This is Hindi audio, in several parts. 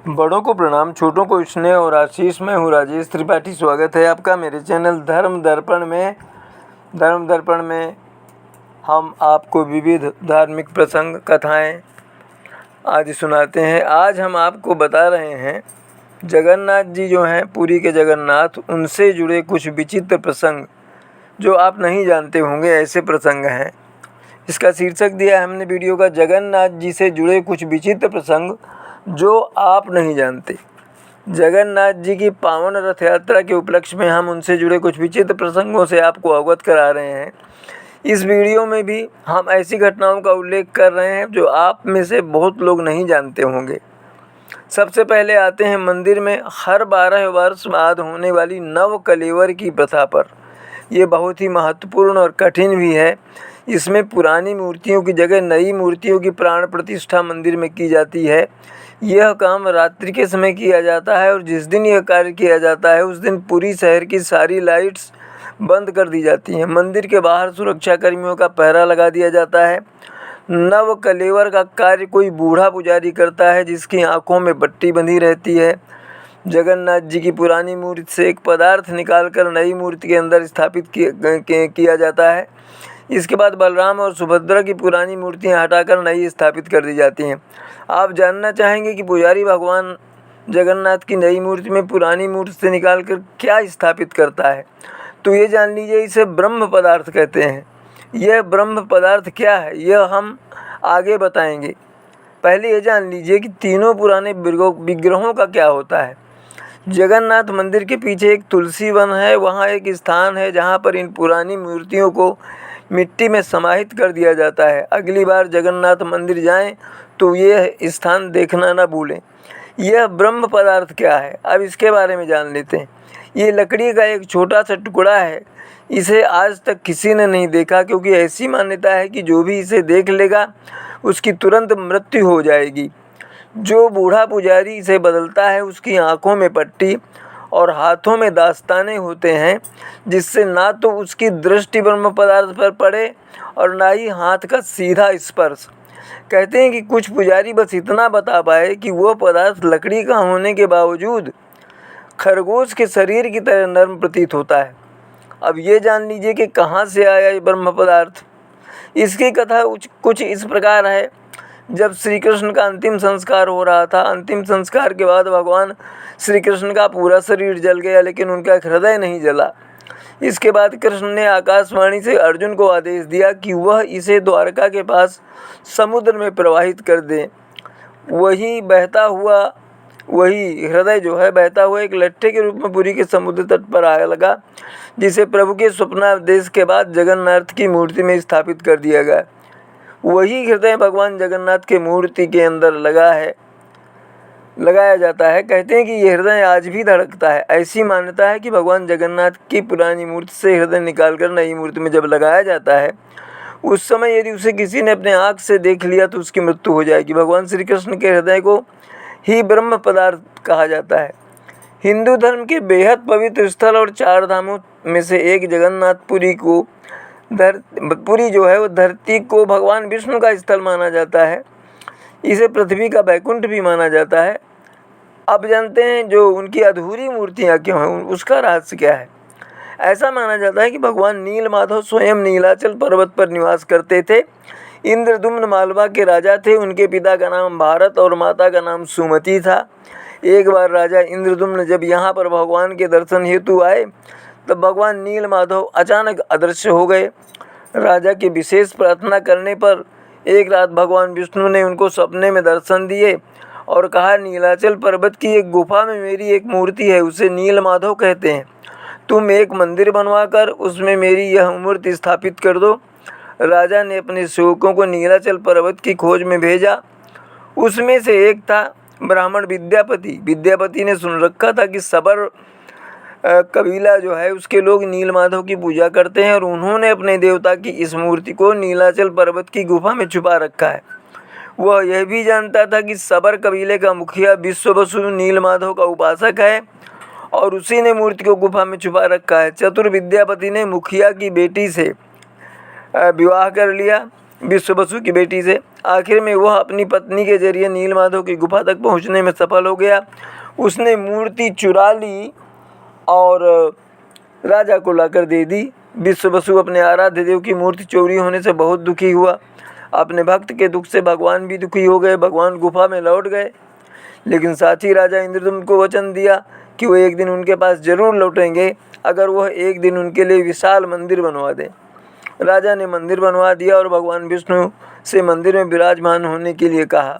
बड़ों को प्रणाम, छोटों को स्नेह और आशीष। मैं हूँ राजेश त्रिपाठी। स्वागत है आपका मेरे चैनल धर्म दर्पण में हम आपको विविध धार्मिक प्रसंग कथाएं आज सुनाते हैं। आज हम आपको बता रहे हैं जगन्नाथ जी जो हैं, पुरी के जगन्नाथ, उनसे जुड़े कुछ विचित्र प्रसंग जो आप नहीं जानते होंगे। ऐसे प्रसंग हैं। इसका शीर्षक दिया है हमने वीडियो का, जगन्नाथ जी से जुड़े कुछ विचित्र प्रसंग जो आप नहीं जानते। जगन्नाथ जी की पावन रथ यात्रा के उपलक्ष्य में हम उनसे जुड़े कुछ विचित्र प्रसंगों से आपको अवगत करा रहे हैं। इस वीडियो में भी हम ऐसी घटनाओं का उल्लेख कर रहे हैं जो आप में से बहुत लोग नहीं जानते होंगे। सबसे पहले आते हैं मंदिर में हर 12 वर्ष बाद होने वाली नव कलेवर की प्रथा पर। ये बहुत ही महत्वपूर्ण और कठिन भी है। इसमें पुरानी मूर्तियों की जगह नई मूर्तियों की प्राण प्रतिष्ठा मंदिर में की जाती है। यह काम रात्रि के समय किया जाता है और जिस दिन यह कार्य किया जाता है उस दिन पूरी शहर की सारी लाइट्स बंद कर दी जाती हैं। मंदिर के बाहर सुरक्षा कर्मियों का पहरा लगा दिया जाता है। नव कलेवर का कार्य कोई बूढ़ा पुजारी करता है जिसकी आंखों में पट्टी बंधी रहती है। जगन्नाथ जी की पुरानी मूर्ति से एक पदार्थ निकालकर नई मूर्ति के अंदर स्थापित किया जाता है। इसके बाद बलराम और सुभद्रा की पुरानी मूर्तियां हटाकर नई स्थापित कर दी जाती हैं। आप जानना चाहेंगे कि पुजारी भगवान जगन्नाथ की नई मूर्ति में पुरानी मूर्ति से निकालकर क्या स्थापित करता है, तो ये जान लीजिए, इसे ब्रह्म पदार्थ कहते हैं। यह ब्रह्म पदार्थ क्या है यह हम आगे बताएंगे। पहले ये जान लीजिए कि तीनों पुराने विग्रहों का क्या होता है। जगन्नाथ मंदिर के पीछे एक तुलसी वन है। वहाँ एक स्थान है जहाँ पर इन पुरानी मूर्तियों को मिट्टी में समाहित कर दिया जाता है। अगली बार जगन्नाथ मंदिर जाएं तो यह स्थान देखना ना भूलें। यह ब्रह्म पदार्थ क्या है, अब इसके बारे में जान लेते हैं। ये लकड़ी का एक छोटा सा टुकड़ा है। इसे आज तक किसी ने नहीं देखा, क्योंकि ऐसी मान्यता है कि जो भी इसे देख लेगा उसकी तुरंत मृत्यु हो जाएगी। जो बूढ़ा पुजारी इसे बदलता है उसकी आंखों में पट्टी और हाथों में दास्ताने होते हैं, जिससे ना तो उसकी दृष्टि ब्रह्म पदार्थ पर पड़े और ना ही हाथ का सीधा स्पर्श। कहते हैं कि कुछ पुजारी बस इतना बता पाए कि वह पदार्थ लकड़ी का होने के बावजूद खरगोश के शरीर की तरह नर्म प्रतीत होता है। अब ये जान लीजिए कि कहाँ से आया ये ब्रह्म पदार्थ। इसकी कथा कुछ इस प्रकार है। जब श्री कृष्ण का अंतिम संस्कार हो रहा था, अंतिम संस्कार के बाद भगवान श्री कृष्ण का पूरा शरीर जल गया, लेकिन उनका हृदय नहीं जला। इसके बाद कृष्ण ने आकाशवाणी से अर्जुन को आदेश दिया कि वह इसे द्वारका के पास समुद्र में प्रवाहित कर दे। वही हृदय जो है बहता हुआ एक लट्ठे के रूप में पुरी के समुद्र तट पर आया लगा, जिसे प्रभु के स्वप्नादेश के बाद जगन्नाथ की मूर्ति में स्थापित कर दिया गया। वही हृदय भगवान जगन्नाथ के मूर्ति के अंदर लगाया जाता है। कहते हैं कि यह हृदय आज भी धड़कता है। ऐसी मान्यता है कि भगवान जगन्नाथ की पुरानी मूर्ति से हृदय निकालकर नई मूर्ति में जब लगाया जाता है, उस समय यदि उसे किसी ने अपने आँख से देख लिया तो उसकी मृत्यु हो जाएगी। भगवान श्री कृष्ण के हृदय को ही ब्रह्म पदार्थ कहा जाता है। हिंदू धर्म के बेहद पवित्र स्थल और 4 धामों में से एक जगन्नाथपुरी जो है वो धरती को भगवान विष्णु का स्थल माना जाता है। इसे पृथ्वी का बैकुंठ भी माना जाता है। अब जानते हैं जो उनकी अधूरी मूर्तियाँ क्यों हैं, उसका रहस्य क्या है। ऐसा माना जाता है कि भगवान नीलमाधव स्वयं नीलाचल पर्वत पर निवास करते थे। इंद्रदुम्न मालवा के राजा थे। उनके पिता का नाम भारत और माता का नाम सुमति था। एक बार राजा इंद्रदुम्न जब यहाँ पर भगवान के दर्शन हेतु आए तब भगवान नीलमाधव अचानक अदृश्य हो गए। राजा की विशेष प्रार्थना करने पर एक रात भगवान विष्णु ने उनको सपने में दर्शन दिए और कहा, नीलाचल पर्वत की एक गुफा में मेरी एक मूर्ति है, उसे नीलमाधव कहते हैं। तुम एक मंदिर बनवाकर उसमें मेरी यह मूर्ति स्थापित कर दो। राजा ने अपने सेवकों को नीलाचल पर्वत की खोज में भेजा। उसमें से एक था ब्राह्मण विद्यापति। विद्यापति ने सुन रखा था कि सबर कबीला जो है उसके लोग नीलमाधव की पूजा करते हैं और उन्होंने अपने देवता की इस मूर्ति को नीलाचल पर्वत की गुफा में छुपा रखा है। वह यह भी जानता था कि सबर कबीले का मुखिया विश्ववसु नीलमाधव का उपासक है और उसी ने मूर्ति को गुफा में छुपा रखा है। चतुर विद्यापति ने मुखिया की बेटी से विवाह कर लिया। विश्ववसु की बेटी से। आखिर में वह अपनी पत्नी के जरिए नीलमाधव की गुफा तक पहुंचने में सफल हो गया। उसने मूर्ति चुरा ली और राजा को लाकर दे दी। विश्ववसु अपने आराध्य देव की मूर्ति चोरी होने से बहुत दुखी हुआ। अपने भक्त के दुख से भगवान भी दुखी हो गए। भगवान गुफा में लौट गए, लेकिन साथी राजा इंद्रदुम्न को वचन दिया कि वो एक दिन उनके पास जरूर लौटेंगे, अगर वह एक दिन उनके लिए विशाल मंदिर बनवा दें। राजा ने मंदिर बनवा दिया और भगवान विष्णु से मंदिर में विराजमान होने के लिए कहा।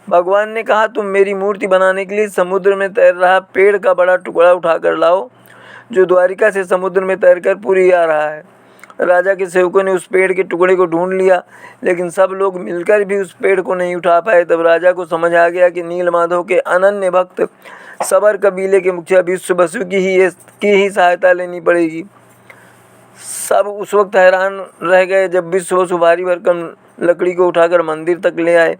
भगवान ने कहा, तुम मेरी मूर्ति बनाने के लिए समुद्र में तैर रहा पेड़ का बड़ा टुकड़ा उठाकर लाओ, जो द्वारिका से समुद्र में तैरकर पुरी आ रहा है। राजा के सेवकों ने उस पेड़ के टुकड़े को ढूंढ लिया, लेकिन सब लोग मिलकर भी उस पेड़ को नहीं उठा पाए। तब राजा को समझ आ गया कि नीलमाधव के अनन्य भक्त सबर कबीले के मुखिया विश्ववसु की ही सहायता लेनी पड़ेगी। सब उस वक्त हैरान रह गए जब विश्ववसु भारी भरकम लकड़ी को उठाकर मंदिर तक ले आए।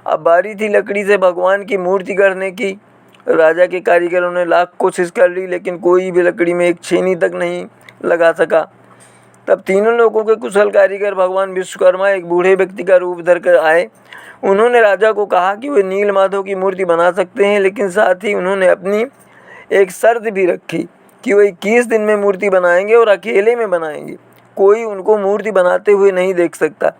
अब बारी थी लकड़ी से भगवान की मूर्ति गढ़ने की। राजा के कारीगरों ने लाख कोशिश कर ली, लेकिन कोई भी लकड़ी में एक छेनी तक नहीं लगा सका। तब तीनों लोगों के कुशल कारीगर भगवान विश्वकर्मा एक बूढ़े व्यक्ति का रूप धरकर आए। उन्होंने राजा को कहा कि वे नीलमाधव की मूर्ति बना सकते हैं, लेकिन साथ ही उन्होंने अपनी एक शर्त भी रखी कि वो 21 दिन में मूर्ति बनाएंगे और अकेले में बनाएंगे। कोई उनको मूर्ति बनाते हुए नहीं देख सकता।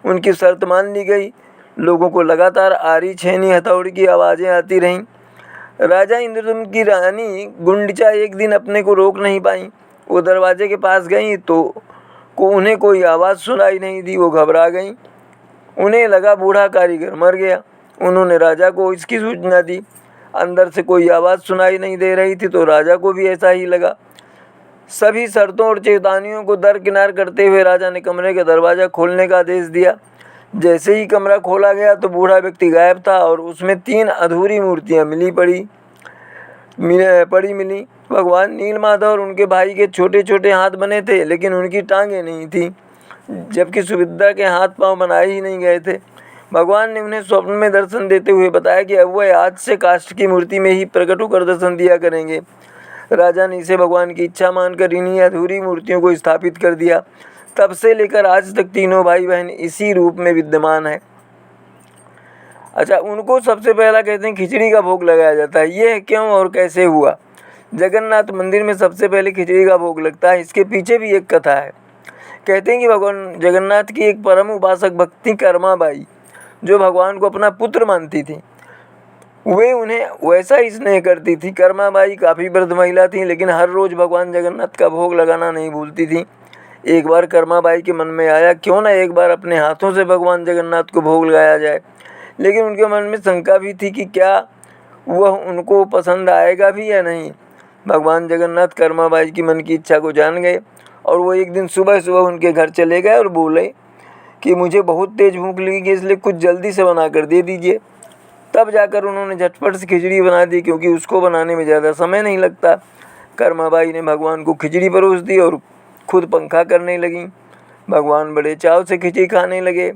उनकी शर्त मान ली गई। लोगों को लगातार आरी छेनी हथौड़ी की आवाज़ें आती रहीं। राजा इंद्रदुम्न की रानी गुंडिचा एक दिन अपने को रोक नहीं पाई। वो दरवाजे के पास गईं तो उन्हें कोई आवाज़ सुनाई नहीं दी। वो घबरा गईं। उन्हें लगा बूढ़ा कारीगर मर गया। उन्होंने राजा को इसकी सूचना दी। अंदर से कोई आवाज़ सुनाई नहीं दे रही थी, तो राजा को भी ऐसा ही लगा। सभी शर्तों और चेतावनियों को दरकिनार करते हुए राजा ने कमरे का दरवाज़ा खोलने का आदेश दिया। जैसे ही कमरा खोला गया तो बूढ़ा व्यक्ति गायब था और उसमें 3 अधूरी मूर्तियाँ मिली। भगवान नीलमाधव और उनके भाई के छोटे छोटे हाथ बने थे, लेकिन उनकी टांगें नहीं थी, जबकि सुभद्रा के हाथ पांव बनाए ही नहीं गए थे। भगवान ने उन्हें स्वप्न में दर्शन देते हुए बताया कि अब वह आज से काष्ठ की मूर्ति में ही प्रकट होकर दर्शन दिया करेंगे। राजा ने इसे भगवान की इच्छा मानकर इन्हीं अधूरी मूर्तियों को स्थापित कर दिया। तब से लेकर आज तक तीनों भाई बहन इसी रूप में विद्यमान है। अच्छा, उनको सबसे पहला कहते हैं खिचड़ी का भोग लगाया जाता है। ये क्यों और कैसे हुआ? जगन्नाथ मंदिर में सबसे पहले खिचड़ी का भोग लगता है। इसके पीछे भी एक कथा है। कहते हैं कि भगवान जगन्नाथ की एक परम उपासक भक्ति कर्मा बाई, जो भगवान को अपना पुत्र मानती थी, वे उन्हें वैसा ही स्नेह करती थी। कर्मा बाई काफ़ी वृद्ध महिला थी, लेकिन हर रोज़ भगवान जगन्नाथ का भोग लगाना नहीं भूलती थी। एक बार कर्मा बाई के मन में आया, क्यों ना एक बार अपने हाथों से भगवान जगन्नाथ को भोग लगाया जाए। लेकिन उनके मन में शंका भी थी कि क्या वह उनको पसंद आएगा भी या नहीं। भगवान जगन्नाथ कर्मा बाई की मन की इच्छा को जान गए और वो एक दिन सुबह सुबह उनके घर चले गए और बोले कि मुझे बहुत तेज़ भूख लगी, इसलिए कुछ जल्दी से बना कर दे दीजिए। तब जाकर उन्होंने झटपट से खिचड़ी बना दी, क्योंकि उसको बनाने में ज़्यादा समय नहीं लगता। कर्मा बाई ने भगवान को खिचड़ी परोस दी और खुद पंखा करने लगी। भगवान बड़े चाव से खिचड़ी खाने लगे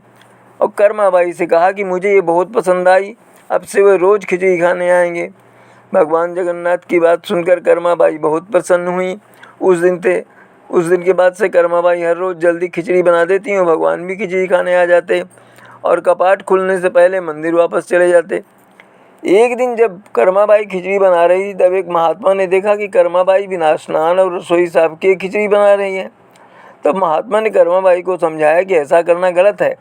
और कर्मा बाई से कहा कि मुझे ये बहुत पसंद आई, अब से वे रोज़ खिचड़ी खाने आएंगे। भगवान जगन्नाथ की बात सुनकर कर्मा बाई बहुत प्रसन्न हुई। उस दिन के बाद से कर्मा बाई हर रोज़ जल्दी खिचड़ी बना देती और भगवान भी खिचड़ी खाने आ जाते और कपाट खुलने से पहले मंदिर वापस चले जाते। एक दिन जब कर्मा बाई खिचड़ी बना रही थी, तब एक महात्मा ने देखा कि कर्मा बाई बिना स्नान और रसोई साफ किए खिचड़ी बना रही है। तब महात्मा ने कर्मा बाई को समझाया कि ऐसा करना गलत है।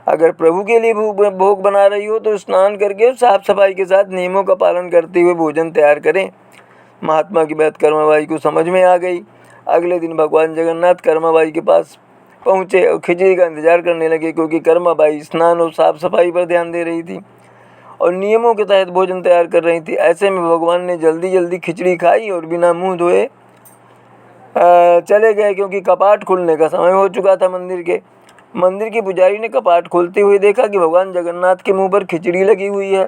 अगर प्रभु के लिए भोग बना रही हो तो स्नान करके साफ सफाई के साथ नियमों का पालन करते हुए भोजन तैयार करें। महात्मा की बात कर्मा बाई को समझ में आ गई। अगले दिन भगवान जगन्नाथ कर्मा बाई के पास पहुँचे और खिचड़ी का इंतजार करने लगे, क्योंकि कर्मा बाई स्नान और साफ सफाई पर ध्यान दे रही थी और नियमों के तहत भोजन तैयार कर रही थी। ऐसे में भगवान ने जल्दी जल्दी खिचड़ी खाई और बिना मुँह धोए चले गए, क्योंकि कपाट खुलने का समय हो चुका था। मंदिर के पुजारी ने कपाट खोलते हुए देखा कि भगवान जगन्नाथ के मुंह पर खिचड़ी लगी हुई है।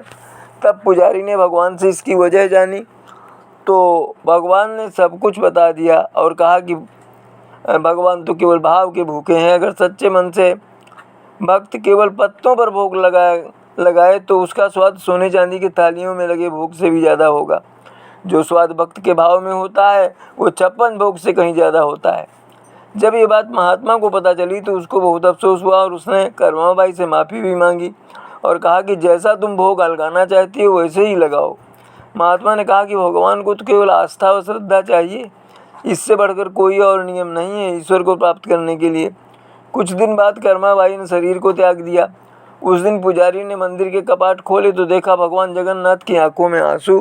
तब पुजारी ने भगवान से इसकी वजह जानी तो भगवान ने सब कुछ बता दिया और कहा कि भगवान तो केवल भाव के भूखे हैं। अगर सच्चे मन से भक्त केवल पत्तों पर भोग लगाए तो उसका स्वाद सोने चांदी की थालियों में लगे भोग से भी ज़्यादा होगा। जो स्वाद भक्त के भाव में होता है वो 56 भोग से कहीं ज़्यादा होता है। जब ये बात महात्मा को पता चली तो उसको बहुत अफसोस हुआ और उसने कर्माबाई से माफ़ी भी मांगी और कहा कि जैसा तुम भोग लगाना चाहती हो वैसे ही लगाओ। महात्मा ने कहा कि भगवान को तो केवल आस्था और श्रद्धा चाहिए, इससे बढ़कर कोई और नियम नहीं है ईश्वर को प्राप्त करने के लिए। कुछ दिन बाद कर्माबाई ने शरीर को त्याग दिया। उस दिन पुजारी ने मंदिर के कपाट खोले तो देखा भगवान जगन्नाथ की आंखों में आंसू।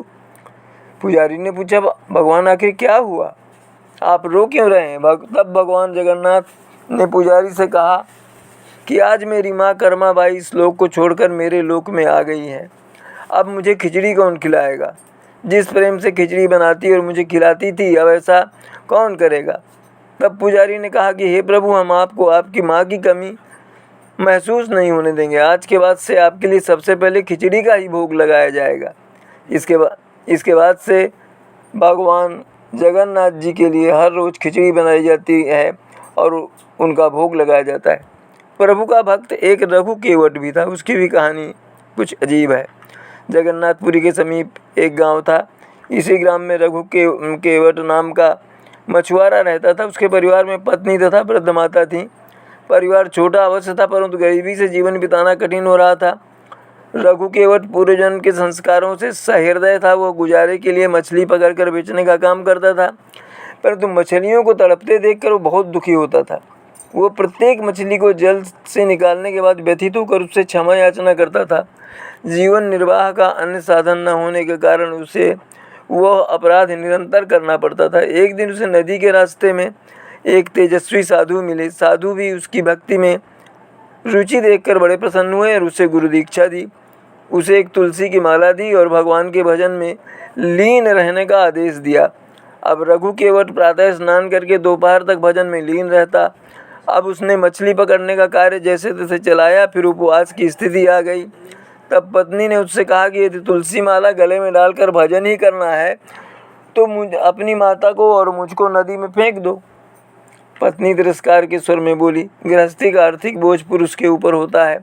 पुजारी ने पूछा, भगवान आखिर क्या हुआ, आप रो क्यों रहे हैं? तब भगवान जगन्नाथ ने पुजारी से कहा कि आज मेरी माँ कर्माबाई इस लोक को छोड़कर मेरे लोक में आ गई है। अब मुझे खिचड़ी कौन खिलाएगा? जिस प्रेम से खिचड़ी बनाती और मुझे खिलाती थी अब ऐसा कौन करेगा? तब पुजारी ने कहा कि हे प्रभु, हम आपको आपकी माँ की कमी महसूस नहीं होने देंगे। आज के बाद से आपके लिए सबसे पहले खिचड़ी का ही भोग लगाया जाएगा। इसके बाद से भगवान जगन्नाथ जी के लिए हर रोज़ खिचड़ी बनाई जाती है और उनका भोग लगाया जाता है। प्रभु का भक्त एक रघु केवट भी था। उसकी भी कहानी कुछ अजीब है। जगन्नाथपुरी के समीप एक गांव था। इसी ग्राम में रघु केवट नाम का मछुआरा रहता था। उसके परिवार में पत्नी तथा वृद्ध माता थी। परिवार छोटा अवश्य था, परंतु गरीबी से जीवन बिताना कठिन हो रहा था। रघु केवट पूर्वजन्म के संस्कारों से सहृदय था। वह गुजारे के लिए मछली पकड़कर बेचने का काम करता था, परंतु मछलियों को तड़पते देखकर वो बहुत दुखी होता था। वो प्रत्येक मछली को जल से निकालने के बाद व्यथित होकर उससे क्षमा याचना करता था। जीवन निर्वाह का अन्य साधन न होने के कारण उसे वह अपराध निरंतर करना पड़ता था। एक दिन उसे नदी के रास्ते में एक तेजस्वी साधु मिले। साधु भी उसकी भक्ति में रुचि देखकर बड़े प्रसन्न हुए और उसे गुरु दीक्षा दी। उसे एक तुलसी की माला दी और भगवान के भजन में लीन रहने का आदेश दिया। अब रघु केवट प्रातः स्नान करके दोपहर तक भजन में लीन रहता। अब उसने मछली पकड़ने का कार्य जैसे तैसे चलाया। फिर उपवास की स्थिति आ गई। तब पत्नी ने उससे कहा कि यदि तुलसी माला गले में डालकर भजन ही करना है तो अपनी माता को और मुझको नदी में फेंक दो। पत्नी तिरस्कार के स्वर में बोली, गृहस्थी का आर्थिक बोझ पुरुष के ऊपर होता है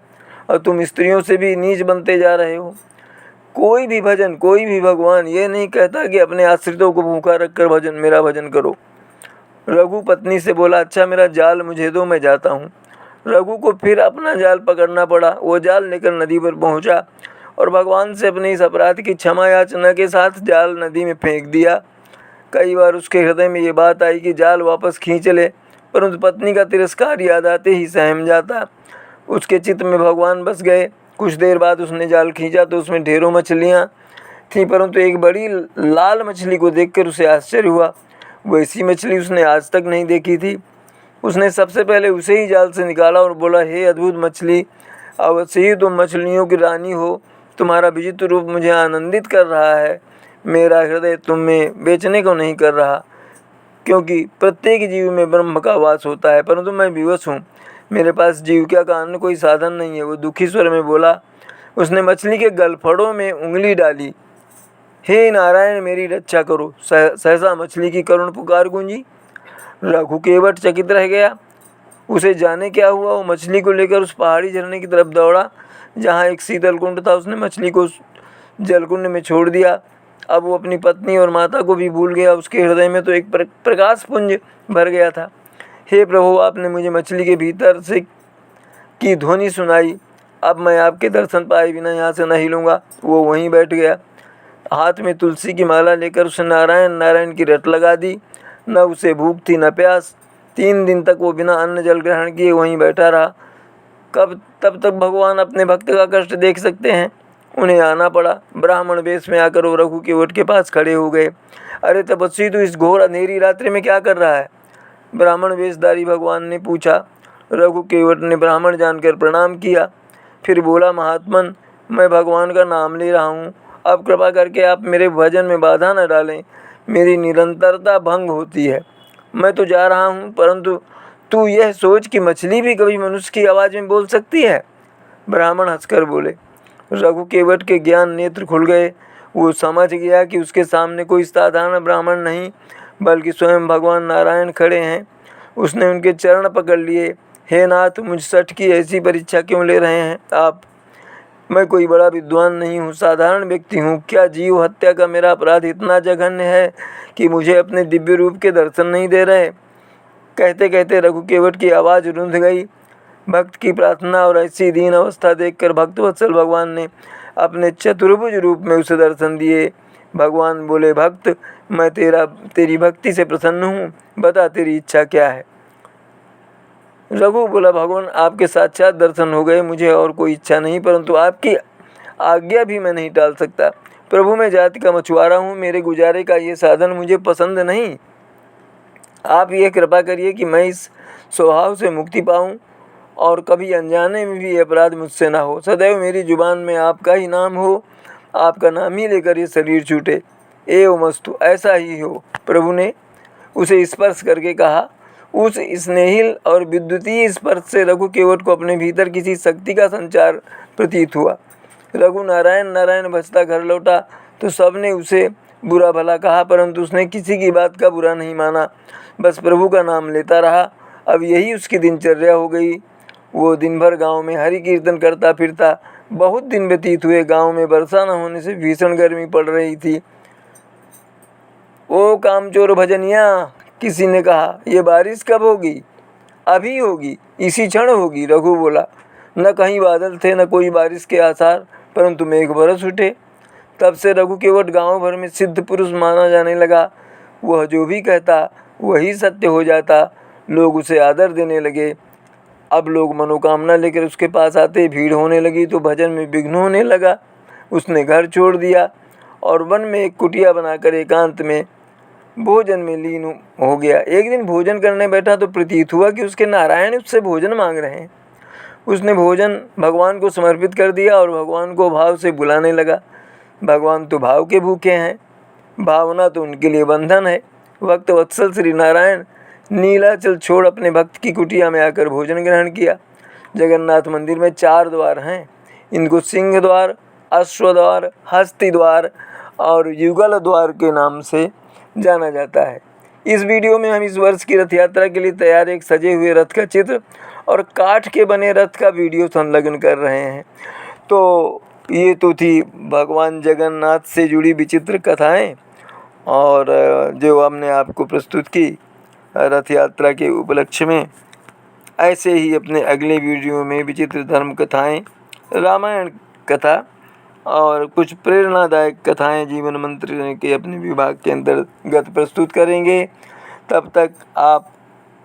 और तुम स्त्रियों से भी नीच बनते जा रहे हो। कोई भी भजन, कोई भी भगवान ये नहीं कहता कि अपने आश्रितों को भूखा रखकर मेरा भजन करो। रघु पत्नी से बोला, अच्छा मेरा जाल मुझे दो, मैं जाता हूँ। रघु को फिर अपना जाल पकड़ना पड़ा। वो जाल लेकर नदी पर पहुँचा और भगवान से अपने इस अपराध की क्षमा याचना के साथ जाल नदी में फेंक दिया। कई बार उसके हृदय में ये बात आई कि जाल वापस खींच ले, परंतु पत्नी का तिरस्कार याद आते ही सहम जाता। उसके चित्त में भगवान बस गए। कुछ देर बाद उसने जाल खींचा तो उसमें ढेरों मछलियाँ थीं, परंतु एक बड़ी लाल मछली को देखकर उसे आश्चर्य हुआ। वैसी मछली उसने आज तक नहीं देखी थी। उसने सबसे पहले उसे ही जाल से निकाला और बोला, हे अद्भुत मछली, अवश्य ही तुम मछलियों की रानी हो। तुम्हारा विचित्र रूप मुझे आनंदित कर रहा है। मेरा हृदय तुम में बेचने को नहीं कर रहा, क्योंकि प्रत्येक जीव में ब्रह्म का वास होता है, परंतु मैं विवश हूँ। मेरे पास जीविका का अन्य कोई साधन नहीं है। वो दुखी स्वर में बोला। उसने मछली के गलफड़ों में उंगली डाली। हे नारायण, मेरी रक्षा करो। सहसा मछली की करुण पुकार गूंजी। रघु केवट चकित रह गया। उसे जाने क्या हुआ। वो मछली को लेकर उस पहाड़ी झरने की तरफ दौड़ा जहाँ एक शीतल कुंड था। उसने मछली को जलकुंड में छोड़ दिया। अब वो अपनी पत्नी और माता को भी भूल गया। उसके हृदय में तो एक प्रकाश पुंज भर गया था। हे प्रभु, आपने मुझे मछली के भीतर से की ध्वनि सुनाई। अब मैं आपके दर्शन पाए बिना यहाँ से न हिलूँगा। वो वहीं बैठ गया। हाथ में तुलसी की माला लेकर उसे नारायण नारायण की रट लगा दी। न उसे भूख थी न प्यास। 3 दिन तक वो बिना अन्न जल ग्रहण किए वहीं बैठा रहा। तब तक भगवान अपने भक्त का कष्ट देख सकते हैं। उन्हें आना पड़ा। ब्राह्मण वेश में आकर वो रघु केवट के पास खड़े हो गए। अरे तपस्वी, तू इस घोर अंधेरी रात्रि में क्या कर रहा है? ब्राह्मण वेशधारी भगवान ने पूछा। रघु केवट ने ब्राह्मण जानकर प्रणाम किया। फिर बोला, महात्मन, मैं भगवान का नाम ले रहा हूँ। अब कृपा करके आप मेरे भजन में बाधा न डालें। मेरी निरंतरता भंग होती है। मैं तो जा रहा हूँ, परंतु तू यह सोच कि मछली भी कभी मनुष्य की आवाज़ में बोल सकती है। ब्राह्मण हंसकर बोले। रघु केवट के ज्ञान नेत्र खुल गए। वो समझ गया कि उसके सामने कोई साधारण ब्राह्मण नहीं, बल्कि स्वयं भगवान नारायण खड़े हैं। उसने उनके चरण पकड़ लिए। हे नाथ, मुझ सठ की ऐसी परीक्षा क्यों ले रहे हैं आप? मैं कोई बड़ा विद्वान नहीं हूँ, साधारण व्यक्ति हूँ। क्या जीव हत्या का मेरा अपराध इतना जघन्य है कि मुझे अपने दिव्य रूप के दर्शन नहीं दे रहे? कहते कहते रघुकेवट की आवाज़ रुंध गई। भक्त की प्रार्थना और ऐसी दीन अवस्था देखकर भक्तवत्सल भगवान ने अपने चतुर्भुज रूप में उसे दर्शन दिए। भगवान बोले, भक्त, मैं तेरी भक्ति से प्रसन्न हूँ, बता तेरी इच्छा क्या है। रघु बोला, भगवान आपके साक्षात दर्शन हो गए, मुझे और कोई इच्छा नहीं, परंतु आपकी आज्ञा भी मैं नहीं टाल सकता। प्रभु, मैं जाति का मछुआरा हूँ, मेरे गुजारे का ये साधन मुझे पसंद नहीं। आप ये कृपा करिए कि मैं इस स्वभाव से मुक्ति पाऊँ और कभी अनजाने में भी अपराध मुझसे ना हो। सदैव मेरी जुबान में आपका ही नाम हो, आपका नाम ही लेकर ये शरीर छूटे। एवमस्तु, ऐसा ही हो। प्रभु ने उसे स्पर्श करके कहा। उस स्नेहिल और विद्युतीय स्पर्श से रघुकेवट को अपने भीतर किसी शक्ति का संचार प्रतीत हुआ। रघु नारायण नारायण भजता घर लौटा तो सबने उसे बुरा भला कहा, परंतु उसने किसी की बात का बुरा नहीं माना, बस प्रभु का नाम लेता रहा। अब यही उसकी दिनचर्या हो गई। वो दिन भर गांव में हरि कीर्तन करता फिरता। बहुत दिन व्यतीत हुए। गांव में वर्षा न होने से भीषण गर्मी पड़ रही थी। ओ कामचोर भजनिया, किसी ने कहा, ये बारिश कब होगी? अभी होगी, इसी क्षण होगी। रघु बोला, न कहीं बादल थे न कोई बारिश के आसार, परंतु मेघ बरस उठे। तब से रघुकेवट गांव भर में सिद्ध पुरुष माना जाने लगा। वह जो भी कहता वही सत्य हो जाता। लोग उसे आदर देने लगे। अब लोग मनोकामना लेकर उसके पास आते। भीड़ होने लगी तो भजन में विघ्न होने लगा। उसने घर छोड़ दिया और वन में एक कुटिया बनाकर एकांत में भोजन में लीन हो गया। एक दिन भोजन करने बैठा तो प्रतीत हुआ कि उसके नारायण उससे भोजन मांग रहे हैं। उसने भोजन भगवान को समर्पित कर दिया और भगवान को भाव से बुलाने लगा। भगवान तो भाव के भूखे हैं, भावना तो उनके लिए बंधन है। भक्त वत्सल श्री नारायण नीलाचल छोड़ अपने भक्त की कुटिया में आकर भोजन ग्रहण किया। जगन्नाथ मंदिर में 4 द्वार हैं। इनको सिंह द्वार, अश्व द्वार, हस्ती द्वार और युगल द्वार के नाम से जाना जाता है। इस वीडियो में हम इस वर्ष की रथ यात्रा के लिए तैयार एक सजे हुए रथ का चित्र और काठ के बने रथ का वीडियो संलग्न कर रहे हैं। तो ये तो थी भगवान जगन्नाथ से जुड़ी विचित्र कथाएं और जो हमने आपको प्रस्तुत की रथ यात्रा के उपलक्ष्य में। ऐसे ही अपने अगले वीडियो में विचित्र धर्म कथाएं, रामायण कथा और कुछ प्रेरणादायक कथाएं जीवन मंत्र के अपने विभाग के अंतर्गत प्रस्तुत करेंगे। तब तक आप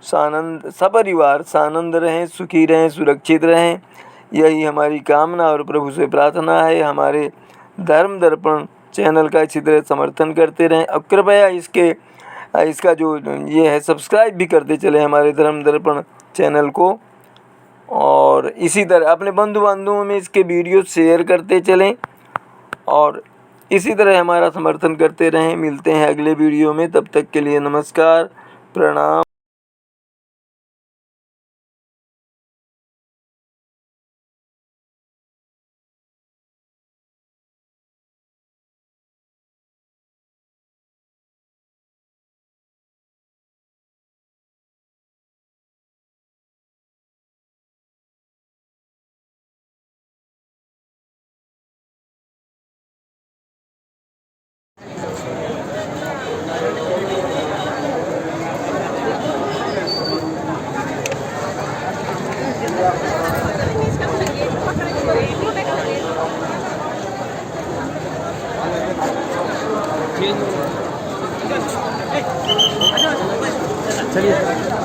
सपरिवार सानंद रहें, सुखी रहें, सुरक्षित रहें, यही हमारी कामना और प्रभु से प्रार्थना है। हमारे धर्म दर्पण चैनल का इसी तरह समर्थन करते रहें और कृपया इसका जो ये है सब्सक्राइब भी करते चले हमारे धर्म दर्पण चैनल को, और इसी तरह अपने बंधु बांधवों में इसके वीडियो शेयर करते चलें और इसी तरह हमारा समर्थन करते रहें। मिलते हैं अगले वीडियो में, तब तक के लिए नमस्कार, प्रणाम। चलिए।